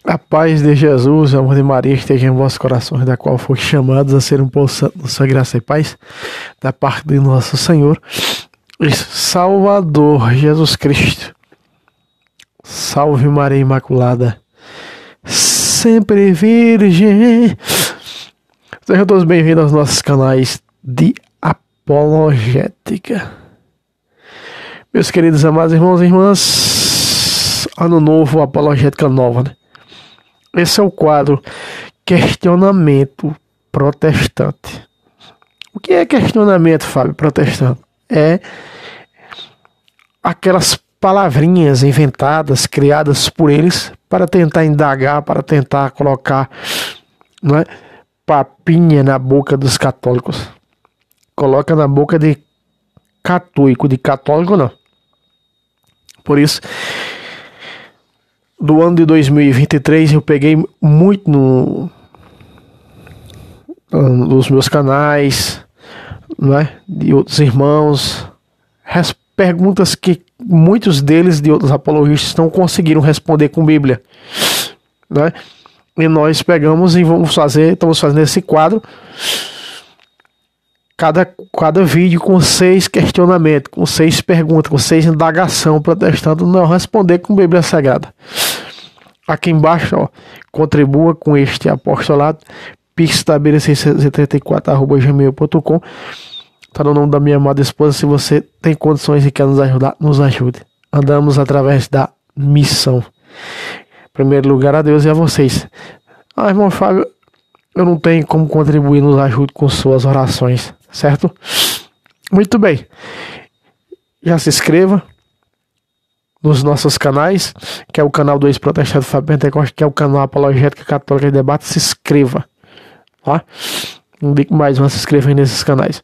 A paz de Jesus, o amor de Maria esteja em vossos corações, da qual foste chamados a ser um povo santo da sua graça e paz, da parte de nosso Senhor e Salvador Jesus Cristo. Salve Maria Imaculada, sempre Virgem. Sejam todos bem-vindos aos nossos canais de apologética. Meus queridos amados irmãos e irmãs, ano novo, apologética nova, né? Esse é o quadro Questionamento Protestante. O que é questionamento, Fábio, protestante? É aquelas palavrinhas inventadas, criadas por eles para tentar indagar, para tentar colocar, não é, papinha na boca dos católicos. Coloca na boca de católico não. Por isso, do ano de 2023 eu peguei muito nos meus canais, não é, de outros irmãos, perguntas que muitos deles de outros apologistas não conseguiram responder com Bíblia, não é? E nós pegamos e estamos fazendo esse quadro, cada vídeo com 6 questionamentos, com 6 perguntas, com 6 indagação, protestando não responder com Bíblia Sagrada. Aqui embaixo, ó, contribua com este apostolado, pixtabira634@gmail.com. Está no nome da minha amada esposa. Se você tem condições e quer nos ajudar, nos ajude. Andamos através da missão. Em primeiro lugar, a Deus e a vocês. Irmão Fábio, eu não tenho como contribuir, nos ajude com suas orações, certo? Muito bem. Já se inscreva nos nossos canais, que é o canal do ex-protestante Fábio Pentecoste, que é o canal Apologética Católica e Debate. Se inscreva, tá? Não digo mais, mas se inscreva aí nesses canais.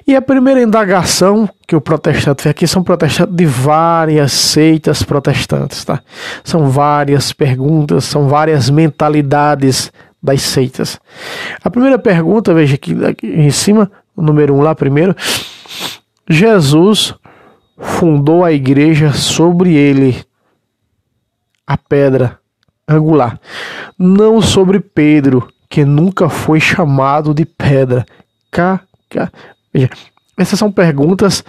E a primeira indagação que o protestante fez aqui, são protestantes de várias seitas protestantes, tá? São várias perguntas, são várias mentalidades das seitas. A primeira pergunta, veja aqui em cima, o número 1 lá primeiro. Jesus fundou a igreja sobre ele, a pedra angular, não sobre Pedro, que nunca foi chamado de pedra. Veja, essas são perguntas,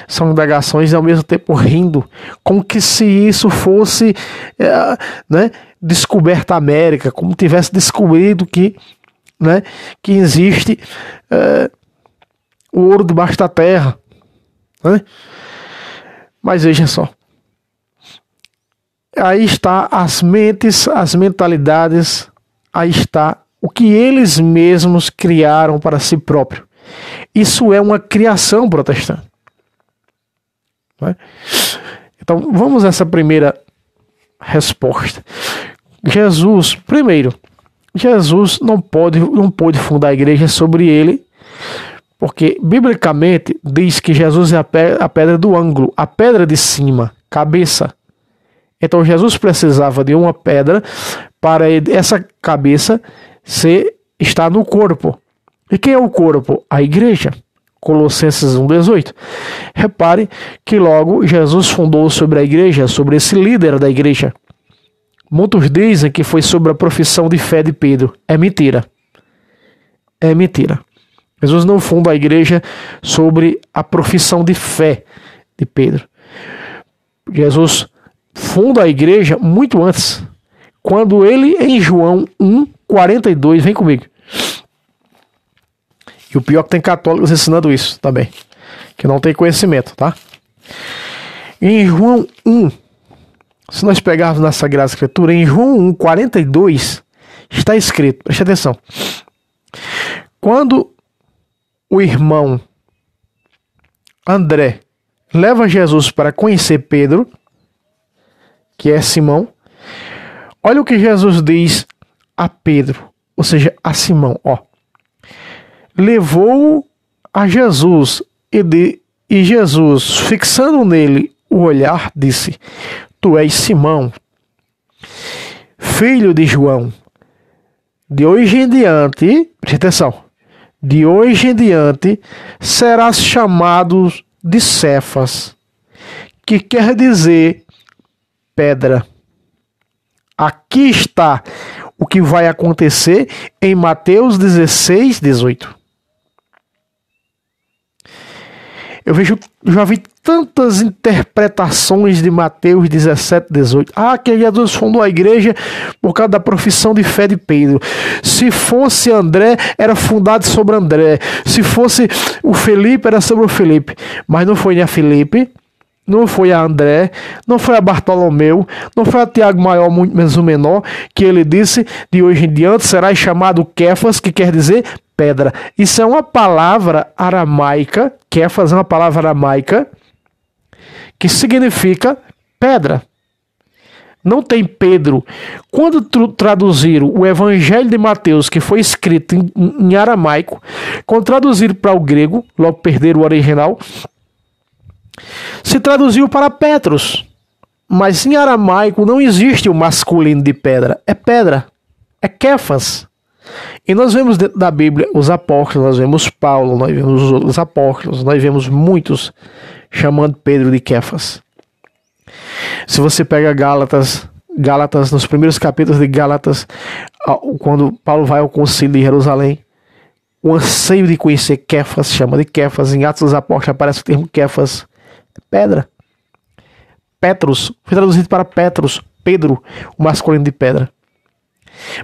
são indagações e ao mesmo tempo rindo, como que se isso fosse né, descoberta a América, como tivesse descobrido que, né, que existe o ouro debaixo da terra, né? Mas veja só, aí está as mentes, as mentalidades, aí está o que eles mesmos criaram para si próprio. Isso é uma criação protestante, né? Então vamos a essa primeira resposta. Jesus não pôde fundar a igreja sobre ele, porque biblicamente diz que Jesus é a pedra do ângulo, a pedra de cima, cabeça. Então Jesus precisava de uma pedra para essa cabeça estar no corpo. E quem é o corpo? A igreja. Colossenses 1,18. Repare que logo Jesus fundou sobre a igreja, sobre esse líder da igreja. Muitos dizem que foi sobre a profissão de fé de Pedro. É mentira. É mentira. Jesus não funda a igreja sobre a profissão de fé de Pedro. Jesus funda a igreja muito antes. Quando ele, em João 1,42, vem comigo. E o pior é que tem católicos ensinando isso também, que não tem conhecimento, tá? Em João 1, se nós pegarmos na Sagrada Escritura, em João 1,42, está escrito, preste atenção. Quando o irmão André leva Jesus para conhecer Pedro, que é Simão, olha o que Jesus diz a Pedro, ou seja, a Simão, ó. Levou a Jesus e Jesus, fixando nele o olhar, disse: Tu és Simão, filho de João. De hoje em diante, preste atenção, de hoje em diante serás chamado de Cefas, que quer dizer pedra. Aqui está o que vai acontecer em Mateus 16, 18. Já vi tantas interpretações de Mateus 17, 18. Que Jesus fundou a igreja por causa da profissão de fé de Pedro. Se fosse André, era fundado sobre André. Se fosse o Felipe, era sobre o Felipe. Mas não foi nem a Felipe, não foi a André, não foi a Bartolomeu, não foi a Tiago Maior, muito menos o menor, que ele disse: de hoje em diante serás chamado Kefas, que quer dizer pedra. Isso é uma palavra aramaica. Kefas é uma palavra aramaica que significa pedra. Não tem Pedro. Quando traduziram o Evangelho de Mateus, que foi escrito em aramaico, quando traduziram para o grego, logo perderam o original, se traduziu para Petros. Mas em aramaico não existe o masculino de pedra. É pedra. É Kefas. E nós vemos dentro da Bíblia os apóstolos, nós vemos Paulo, nós vemos os outros apóstolos, nós vemos muitos chamando Pedro de Kefas. Se você pega Gálatas, nos primeiros capítulos de Gálatas, quando Paulo vai ao concílio de Jerusalém, o anseio de conhecer Kefas, chama de Kefas. Em Atos dos Apóstolos aparece o termo Kefas, pedra. Petros, foi traduzido para Petros, Pedro, o masculino de pedra.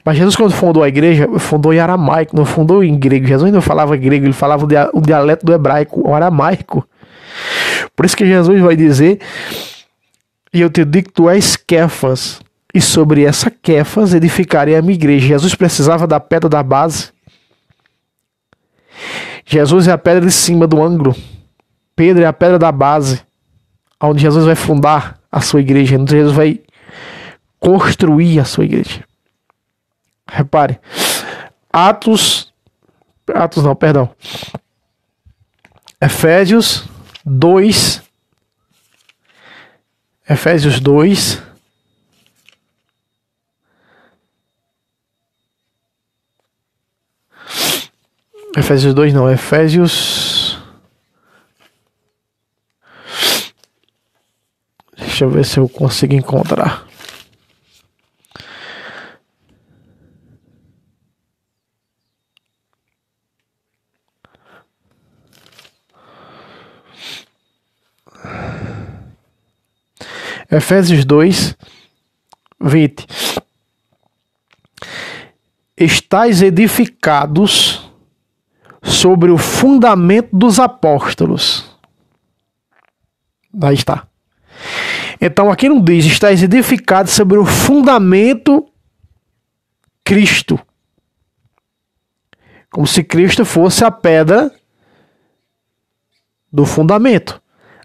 Mas Jesus, quando fundou a igreja, fundou em aramaico, não fundou em grego. Jesus não falava grego, ele falava o dialeto do hebraico, o aramaico. Por isso que Jesus vai dizer: e eu te digo que tu és Kefas, e sobre essa Kefas edificarei a minha igreja. Jesus precisava da pedra da base. Jesus é a pedra de cima do ângulo. Pedro é a pedra da base, onde Jesus vai fundar a sua igreja, onde Jesus vai construir a sua igreja. Repare, Efésios 2, Efésios 2, deixa eu ver se eu consigo encontrar. Efésios 2, 20. Estais edificados sobre o fundamento dos apóstolos. Aí está. Então aqui não diz: estais edificados sobre o fundamento Cristo. Como se Cristo fosse a pedra do fundamento,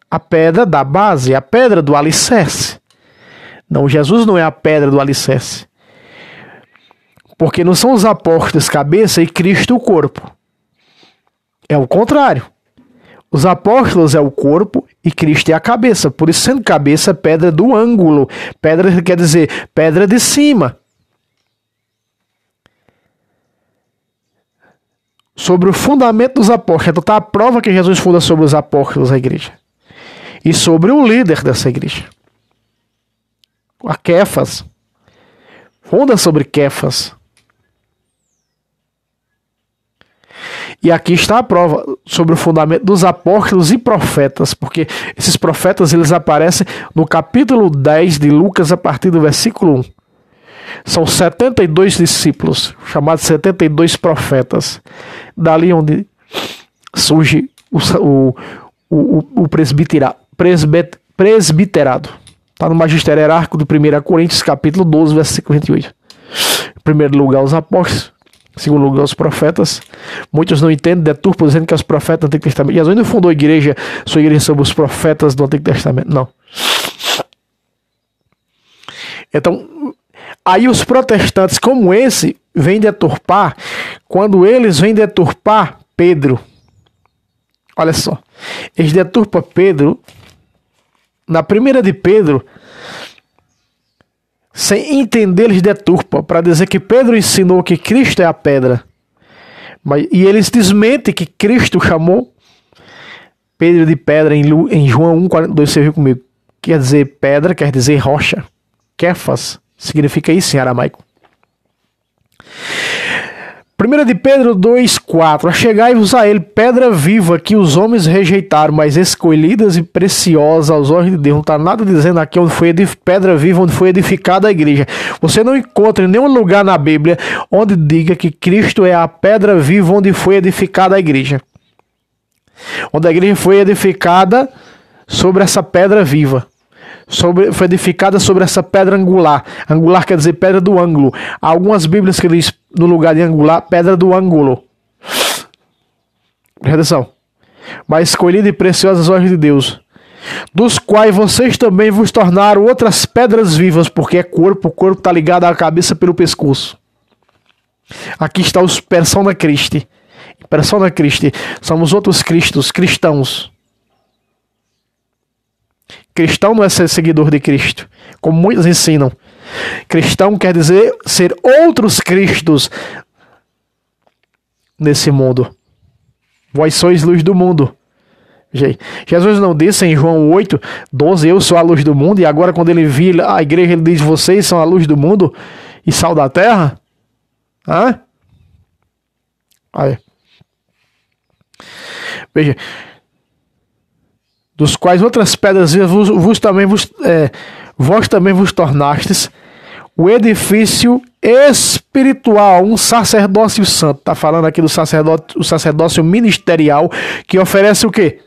a pedra da base, a pedra do alicerce. Não, Jesus não é a pedra do alicerce. Porque não são os apóstolos cabeça e Cristo o corpo. É o contrário. Os apóstolos é o corpo e Cristo é a cabeça. Por isso, sendo cabeça, pedra do ângulo. Pedra quer dizer pedra de cima. Sobre o fundamento dos apóstolos. Então está a prova que Jesus funda sobre os apóstolos a igreja. E sobre o líder dessa igreja. A Kefas. Funda sobre Kefas. E aqui está a prova sobre o fundamento dos apóstolos e profetas, porque esses profetas eles aparecem no capítulo 10 de Lucas, a partir do versículo 1. São 72 discípulos, chamados 72 profetas. Dali onde surge o presbiterado. Está no magistério hierárquico do 1 Coríntios, capítulo 12, versículo 28. Em primeiro lugar, os apóstolos. Em segundo lugar, os profetas. Muitos não entendem, deturpam, dizendo que os profetas do Antigo Testamento. Jesus não fundou a igreja, sua igreja sobre os profetas do Antigo Testamento, não. Então, aí os protestantes como esse vêm deturpar, quando eles vêm deturpar Pedro. Olha só, eles deturpam Pedro, na primeira de Pedro, sem entender, eles deturpam, para dizer que Pedro ensinou que Cristo é a pedra. E eles desmentem que Cristo chamou Pedro de pedra em João 1,42, você viu comigo. Quer dizer pedra, quer dizer rocha. Kefas Significa isso em aramaico. 1 de Pedro 2,4. Achegai-vos a ele, pedra viva, que os homens rejeitaram, mas escolhidas e preciosas aos olhos de Deus. Não está nada dizendo aqui onde foi pedra viva, onde foi edificada a igreja. Você não encontra em nenhum lugar na Bíblia onde diga que Cristo é a pedra viva onde foi edificada a igreja. Onde a igreja foi edificada sobre essa pedra viva. Foi edificada sobre essa pedra angular. Angular quer dizer pedra do ângulo. Há algumas bíblias que diz no lugar de angular, pedra do ângulo. Presta atenção. Mas escolhida e preciosa aos olhos de Deus, dos quais vocês também vos tornaram outras pedras vivas, porque é corpo, o corpo está ligado à cabeça pelo pescoço. Aqui está os persona Christi. Persona Christi. Somos outros Cristos, cristãos. Cristão não é ser seguidor de Cristo, como muitos ensinam. Cristão quer dizer ser outros Cristos nesse mundo. Vós sois luz do mundo. Jesus não disse em João 8:12, eu sou a luz do mundo, e agora quando ele vira a igreja, ele diz, vocês são a luz do mundo e sal da terra? Hã? Aí. Veja, dos quais outras pedras vós também vos tornastes o edifício espiritual, um sacerdócio santo. Está falando aqui do sacerdócio ministerial, que oferece o quê?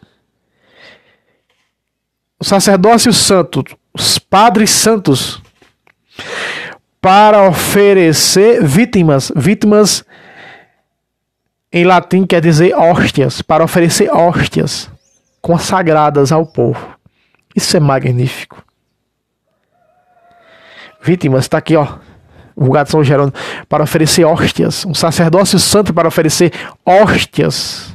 O sacerdócio santo, os padres santos, para oferecer vítimas. Vítimas em latim quer dizer hóstias, para oferecer hóstias consagradas ao povo. Isso é magnífico. Vítimas, está aqui, ó, vulgado São Jerônimo, para oferecer hóstias, um sacerdócio santo para oferecer hóstias.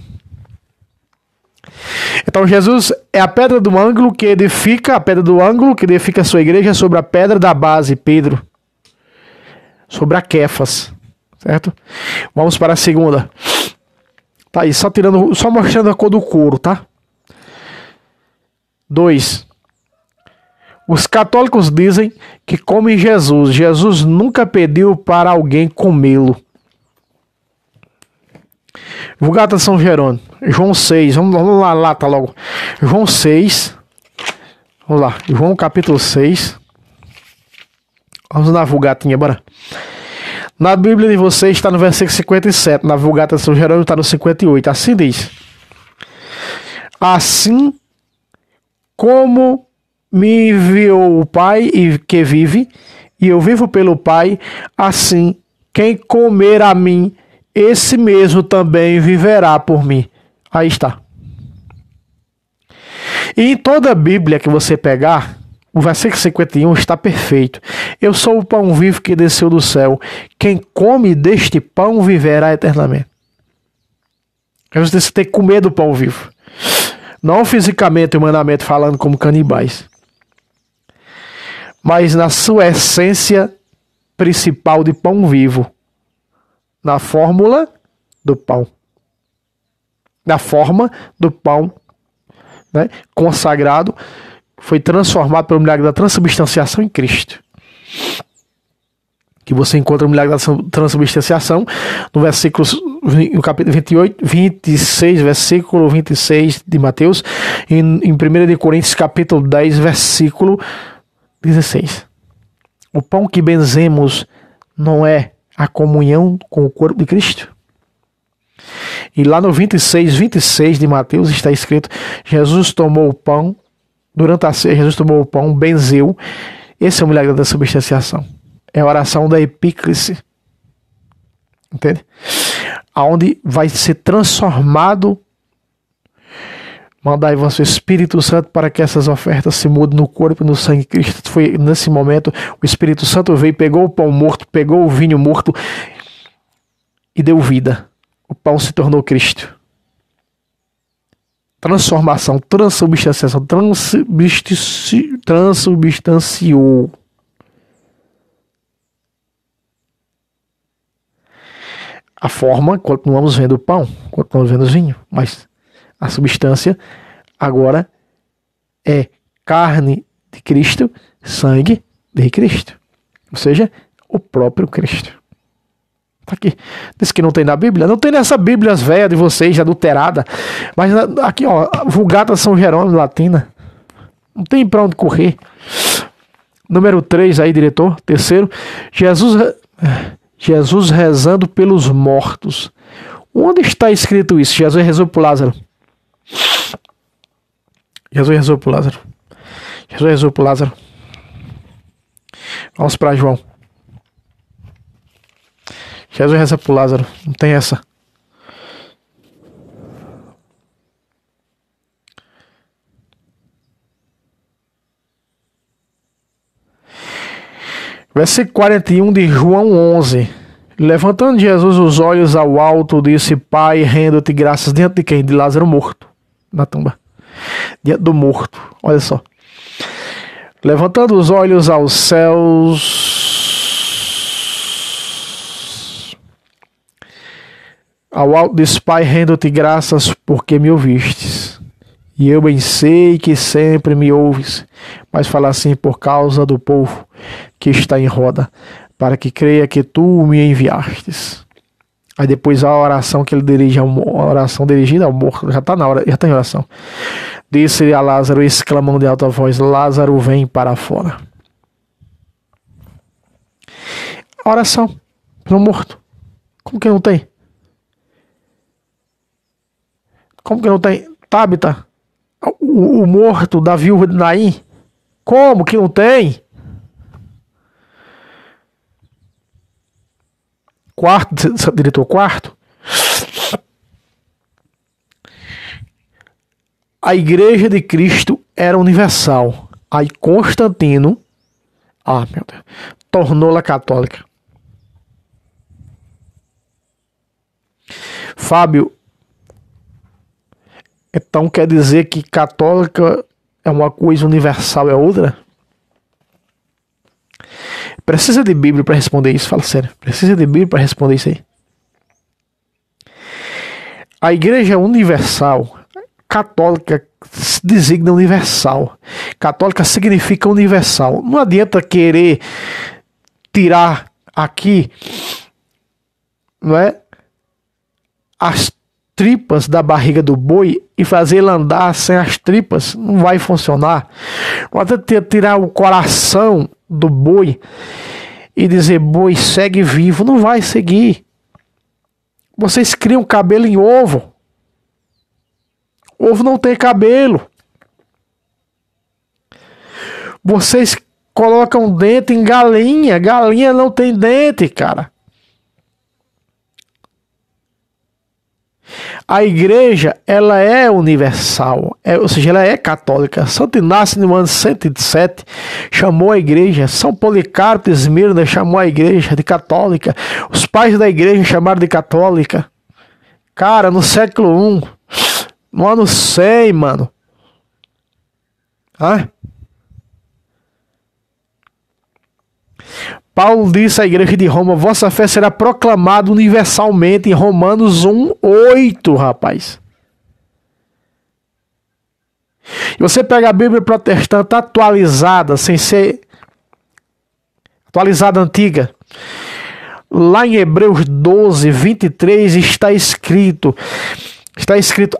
Então Jesus é a pedra do ângulo que edifica, a sua igreja sobre a pedra da base, Pedro, sobre a Quefas, certo? Vamos para a segunda. Tá aí, só mostrando a cor do couro, tá? 2. Os católicos dizem que comem Jesus. Jesus nunca pediu para alguém comê-lo. Vulgata São Jerônimo. João 6. Vamos lá, tá logo. João 6. Vamos lá. João capítulo 6. Vamos na vulgatinha, bora. Na Bíblia de vocês está no versículo 57. Na Vulgata São Jerônimo está no 58. Assim diz. Assim como me enviou o Pai e que vive, e eu vivo pelo Pai, assim quem comer a mim, esse mesmo também viverá por mim. Aí está. E em toda a Bíblia que você pegar, o versículo 51 está perfeito. Eu sou o pão vivo que desceu do céu. Quem come deste pão viverá eternamente. Você tem que comer do pão vivo. Não fisicamente, humanamente falando, como canibais. Mas na sua essência principal de pão vivo. Na fórmula do pão. Na forma do pão, né, consagrado, foi transformado pelo milagre da transubstanciação em Cristo. Que você encontra o milagre da transubstanciação no capítulo 26, versículo 26 de Mateus, em 1 de Coríntios, capítulo 10, versículo 16. O pão que benzemos não é a comunhão com o corpo de Cristo? E lá no 26 de Mateus está escrito, Jesus tomou o pão, durante a ceia, Jesus tomou o pão, benzeu. Esse é o milagre da substanciação. É a oração da epíclise. Entende? Aonde vai ser transformado. Mandai vosso Espírito Santo para que essas ofertas se mudem no corpo e no sangue de Cristo. Foi nesse momento, o Espírito Santo veio, pegou o pão morto, pegou o vinho morto e deu vida. O pão se tornou Cristo. Transformação, transubstanciação, transubstanciou. A forma, continuamos vendo o pão, continuamos vendo o vinho, mas a substância agora é carne de Cristo, sangue de Cristo. Ou seja, o próprio Cristo. Tá aqui. Diz que não tem na Bíblia. Não tem nessa Bíblia velha de vocês, adulterada. Mas aqui, ó, Vulgata São Jerônimo, latina. Não tem pra onde correr. Número 3 aí, diretor. Terceiro. Jesus rezando pelos mortos. Onde está escrito isso? Jesus rezou por Lázaro. Jesus rezou por Lázaro. Jesus rezou por Lázaro. Vamos para João. Jesus reza por Lázaro. Não tem essa. Versículo 41 de João 11. Levantando Jesus os olhos ao alto, disse: Pai, rendo-te graças. Diante de quem? De Lázaro morto. Na tumba. Diante do morto. Olha só. Levantando os olhos aos céus, ao alto disse: Pai, rendo-te graças porque me ouvistes. E eu bem sei que sempre me ouves, mas fala assim por causa do povo que está em roda, para que creia que tu me enviastes. Aí depois a oração que ele dirige, a oração dirigida ao morto, já está na hora, já está em oração. Disse a Lázaro, exclamando de alta voz: Lázaro, vem para fora. A oração pelo morto. Como que não tem? Como que não tem? Tábita, o morto da viúva de Naim. Como que não tem? Quarto, diretor, quarto. A igreja de Cristo era universal. Aí Constantino, meu Deus, tornou-la católica. Fábio, então quer dizer que católica é uma coisa, universal é outra? Precisa de Bíblia para responder isso, fala sério. Precisa de Bíblia para responder isso aí. A igreja universal, católica se designa universal. Católica significa universal. Não adianta querer tirar aqui, não é, as tripas da barriga do boi e fazer ele andar sem as tripas. Não vai funcionar. Não adianta tirar o coração do boi e dizer: boi, segue vivo. Não vai seguir. Vocês criam cabelo em ovo. Ovo não tem cabelo. Vocês colocam dente em galinha. Galinha não tem dente, cara. A igreja, ela é universal, ou seja, ela é católica. Santo Inácio, no ano 107, chamou a igreja. São Policarpo de Esmirna chamou a igreja de católica. Os pais da igreja chamaram de católica. Cara, no século I, no ano 100, mano. Paulo disse à igreja de Roma: vossa fé será proclamada universalmente, em Romanos 1:8, rapaz. E você pega a Bíblia protestante atualizada, sem ser atualizada antiga, lá em Hebreus 12:23 está escrito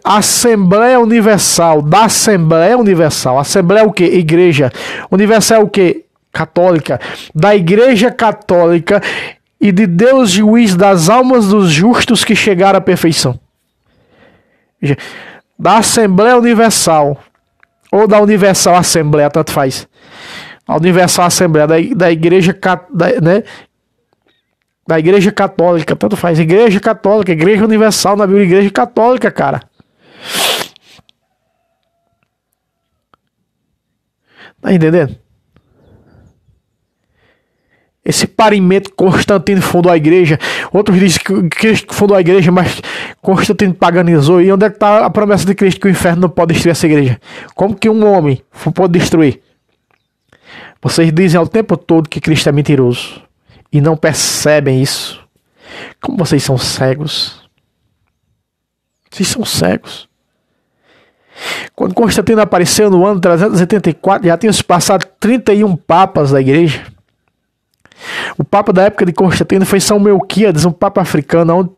Assembleia Universal, da Assembleia Universal. Assembleia é o que? Igreja. Universal é o que? Católica. Da Igreja Católica e de Deus juiz das almas dos justos que chegaram à perfeição. Da Assembleia Universal ou da Universal Assembleia, tanto faz. A Universal Assembleia da Igreja, né? Da Igreja Católica, tanto faz. Igreja Católica, Igreja Universal na Bíblia, Igreja Católica, cara. Tá entendendo? Esse parimento, Constantino fundou a igreja. Outros dizem que Cristo fundou a igreja, mas Constantino paganizou. E onde é que está a promessa de Cristo que o inferno não pode destruir essa igreja? Como que um homem pode destruir? Vocês dizem ao tempo todo que Cristo é mentiroso e não percebem isso. Como vocês são cegos. Vocês são cegos. Quando Constantino apareceu no ano 384, já tinham se passado 31 papas da igreja. O Papa da época de Constantino foi São Melquíades, um Papa africano, onde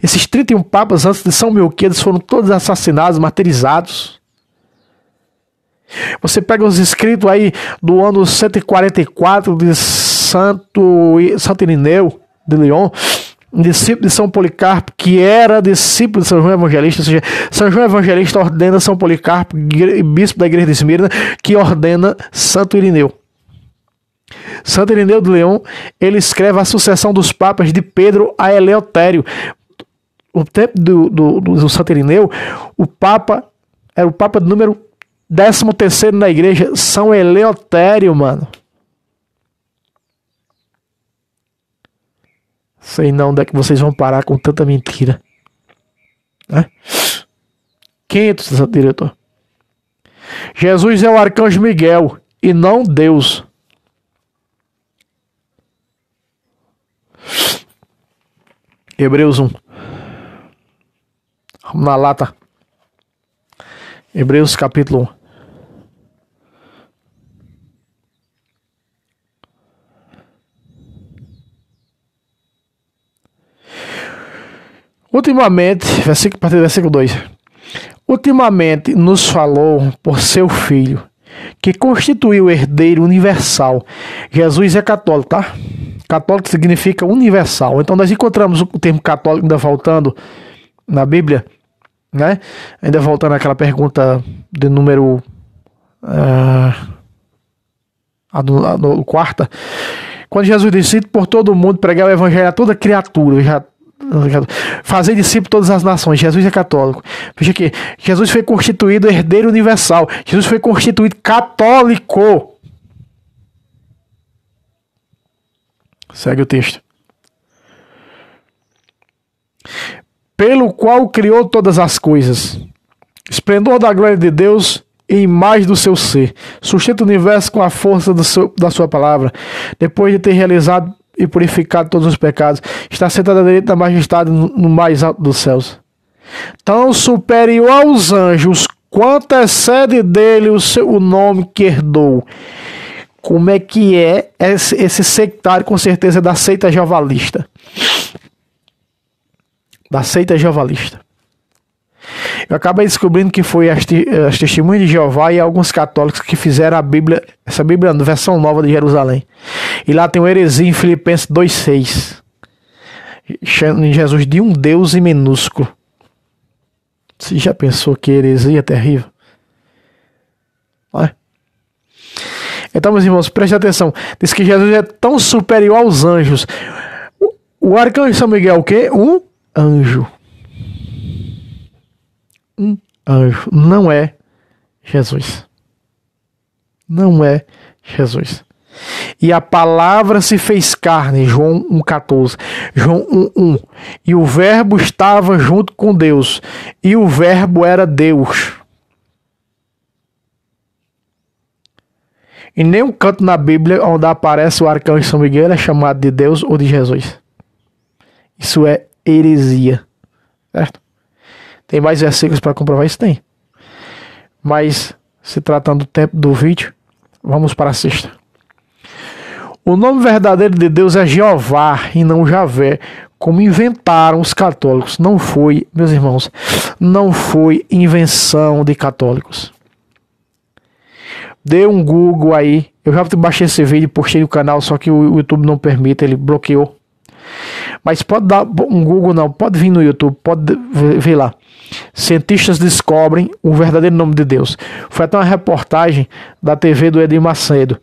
esses 31 papas antes de São Melquíades foram todos assassinados, martirizados. Você pega os escritos aí do ano 144 de Santo Irineu de Lyon, um discípulo de São Policarpo, que era discípulo de São João Evangelista, ou seja, São João Evangelista ordena São Policarpo, bispo da igreja de Esmirna, que ordena Santo Irineu. Santo Irineu de Lyon, ele escreve a sucessão dos papas de Pedro a Eleutério. O tempo do Santo Irineu, o Papa era o Papa número 13º na igreja, São Eleutério, mano. Sei não onde é que vocês vão parar com tanta mentira. Né? Quem é o diretor? Jesus é o arcanjo Miguel e não Deus. Hebreus 1. Vamos na lata. Hebreus capítulo 1. Ultimamente, a partir do versículo 2. Ultimamente nos falou por seu Filho, que constituiu o herdeiro universal. Jesus é católico, tá? Católico significa universal. Então nós encontramos o termo católico ainda faltando na Bíblia, né? Ainda voltando àquela pergunta de número quarta. Quando Jesus disse por todo mundo pregar o evangelho a toda criatura, fazer discípulo de todas as nações. Jesus é católico. Veja aqui, Jesus foi constituído herdeiro universal. Jesus foi constituído católico. Segue o texto. Pelo qual criou todas as coisas, esplendor da glória de Deus e imagem do seu ser, sustenta o universo com a força da sua palavra, depois de ter realizado e purificado todos os pecados, está sentado à direita da majestade no mais alto dos céus. Tão superior aos anjos, quanto excede dele o nome que herdou. Como é que é esse sectário? Com certeza é da seita jeovalista. Da seita jeovalista. Eu acabei descobrindo que foi as Testemunhas de Jeová e alguns católicos que fizeram a Bíblia, essa Bíblia, versão nova de Jerusalém. E lá tem uma heresia em Filipenses 2,6. Chamando Jesus de um Deus em minúsculo. Você já pensou que heresia terrível? Não é? Então, meus irmãos, preste atenção. Diz que Jesus é tão superior aos anjos. O arcanjo São Miguel é o quê? Um anjo. Um anjo. Não é Jesus. Não é Jesus. E a palavra se fez carne, João 1,14. João 1,1. E o verbo estava junto com Deus. E o verbo era Deus. Em nenhum canto na Bíblia onde aparece o arcanjo São Miguel é chamado de Deus ou de Jesus. Isso é heresia. Certo? Tem mais versículos para comprovar isso? Tem. Mas, se tratando do tempo do vídeo, vamos para a sexta. O nome verdadeiro de Deus é Jeová e não Javé, como inventaram os católicos. Não foi, meus irmãos, não foi invenção de católicos. Dê um Google aí. Eu já baixei esse vídeo e postei no canal, só que o YouTube não permite, ele bloqueou. Mas pode dar um Google, não, pode vir no YouTube, pode ver lá. Cientistas descobrem o verdadeiro nome de Deus. Foi até uma reportagem da TV do Edir Macedo,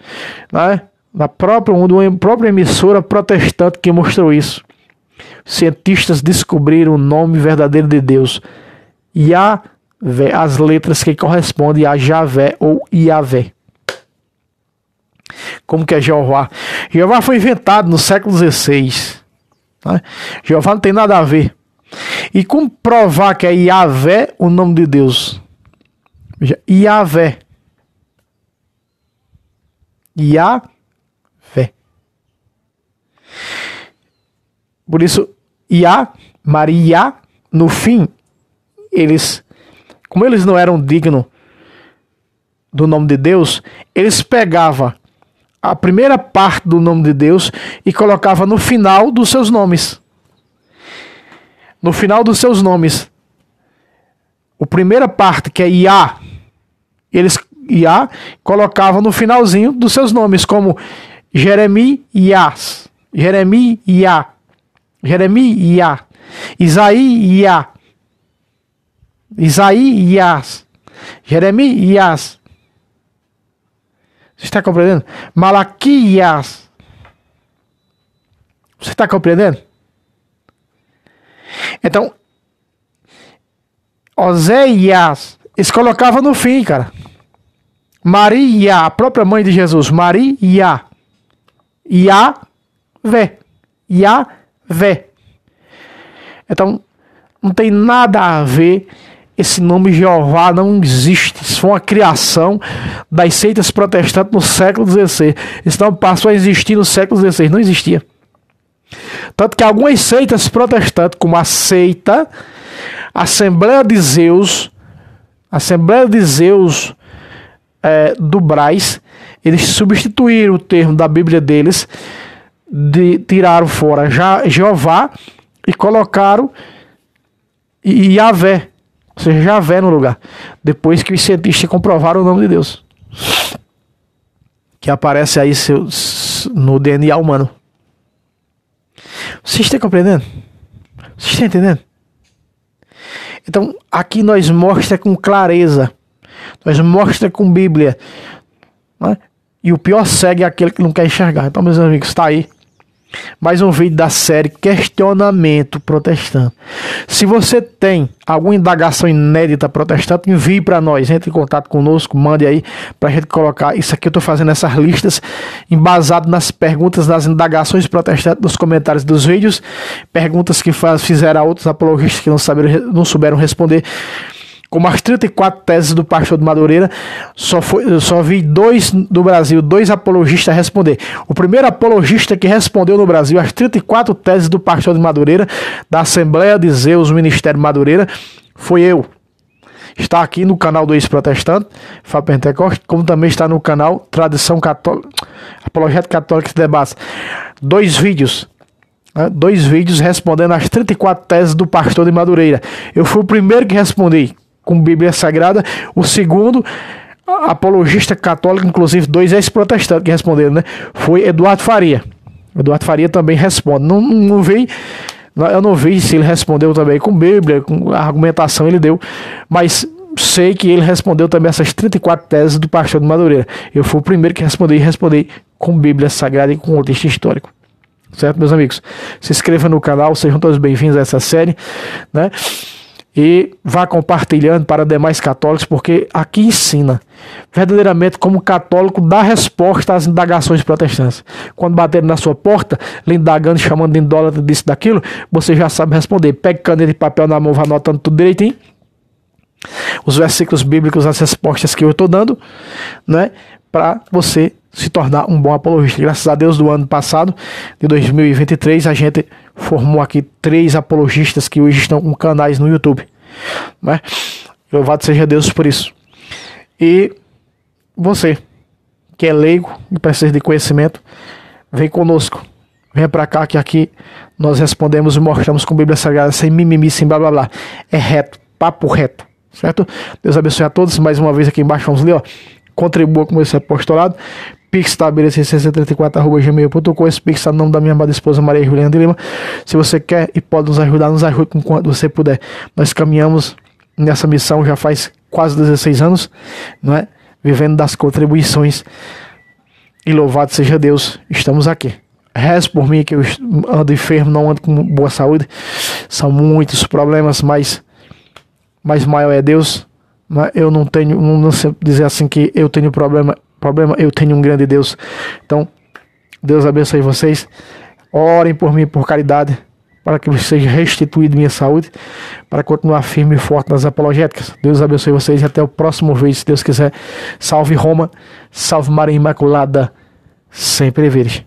né? Uma própria emissora protestante que mostrou isso. Cientistas descobriram o nome verdadeiro de Deus. Yahvé, as letras que correspondem a Javé ou Yahvé. Como que é Jeová? Jeová foi inventado no século XVI. Né? Jeová não tem nada a ver. E como provar que é Yahvé o nome de Deus? Yahvé. Yahvé. Por isso, Maria, no fim, como eles não eram dignos do nome de Deus, eles pegavam a primeira parte do nome de Deus e colocava no final dos seus nomes. No final dos seus nomes. A primeira parte, que é Iá, eles Iá colocavam no finalzinho dos seus nomes, como Jeremias, Jeremias, Jeremias, Isaías, Isaías, Jeremias. Você está compreendendo? Malaquias. Você está compreendendo? Então, Oséias, eles colocavam no fim, cara. Maria, a própria mãe de Jesus, Maria. Yahvé. Yahvé. Então, não tem nada a ver. Esse nome Jeová não existe. Isso foi uma criação das seitas protestantes no século XVI. Isso não passou a existir no século XVI. Não existia. Tanto que algumas seitas protestantes, como a seita Assembleia de Zeus do Brás, eles substituíram o termo da Bíblia deles, tiraram fora Jeová e colocaram Yahvé, ou seja, Javé no lugar, depois que os cientistas comprovaram o nome de Deus, que aparece aí no DNA humano. Vocês estão compreendendo? Vocês estão entendendo? Então, aqui nós mostra com clareza, nós mostra com Bíblia, né? E o pior cego é aquele que não quer enxergar. Então, meus amigos, está aí mais um vídeo da série Questionamento Protestante. Se você tem alguma indagação inédita protestante, envie para nós, entre em contato conosco, mande aí para a gente colocar. Isso aqui eu estou fazendo essas listas embasado nas perguntas, nas indagações protestantes, nos comentários dos vídeos, perguntas que fizeram a outros apologistas que não souberam responder. Como as 34 teses do pastor de Madureira, só vi 2 do Brasil, 2 apologistas responder. O primeiro apologista que respondeu no Brasil as 34 teses do pastor de Madureira, da Assembleia de Zeus, Ministério Madureira, foi eu. Está aqui no canal do Ex-Protestante, Fábio Pentecoste, como também está no canal Tradição Católica, Apologética Católica e Debates. 2 vídeos. 2 vídeos respondendo as 34 teses do pastor de Madureira. Eu fui o primeiro que respondi com Bíblia Sagrada, o segundo apologista católico, inclusive 2 ex-protestantes que responderam, né? Foi Eduardo Faria. Eduardo Faria também responde. Eu não vi se ele respondeu também com Bíblia, com a argumentação ele deu, mas sei que ele respondeu também essas 34 teses do pastor de Madureira. Eu fui o primeiro que respondi com Bíblia Sagrada e com contexto histórico. Certo, meus amigos? Se inscreva no canal, sejam todos bem-vindos a essa série, né? E vá compartilhando para demais católicos, porque aqui ensina verdadeiramente como católico dá resposta às indagações protestantes. Quando baterem na sua porta, lhe indagando, chamando de idólatra, disso, daquilo, você já sabe responder. Pegue caneta e papel na mão, vá anotando tudo direitinho, os versículos bíblicos, as respostas que eu estou dando, né, para você se tornar um bom apologista. Graças a Deus, do ano passado, de 2023, a gente formou aqui 3 apologistas que hoje estão com canais no YouTube, né? Louvado seja Deus por isso. E você que é leigo e precisa de conhecimento, vem conosco, venha para cá, que aqui nós respondemos e mostramos com Bíblia Sagrada, sem mimimi, sem blá blá blá. É reto, papo reto, certo? Deus abençoe a todos. Mais uma vez aqui embaixo, vamos ler, ó. Contribua com esse apostolado. Pix tabelec634@gmail.com. Esse Pix está no nome da minha amada esposa Maria Juliana de Lima. Se você quer e pode nos ajude com quanto você puder. Nós caminhamos nessa missão já faz quase 16 anos, não é? Vivendo das contribuições. E louvado seja Deus, estamos aqui. Reze por mim, que eu ando enfermo, não ando com boa saúde. São muitos problemas, mas maior é Deus. Eu não tenho, não sei dizer assim que eu tenho problema, eu tenho um grande Deus. Então, Deus abençoe vocês. Orem por mim, por caridade, para que seja restituído minha saúde, para continuar firme e forte nas apologéticas. Deus abençoe vocês e até o próximo vídeo, se Deus quiser. Salve Roma, salve Maria Imaculada, sempre virgem.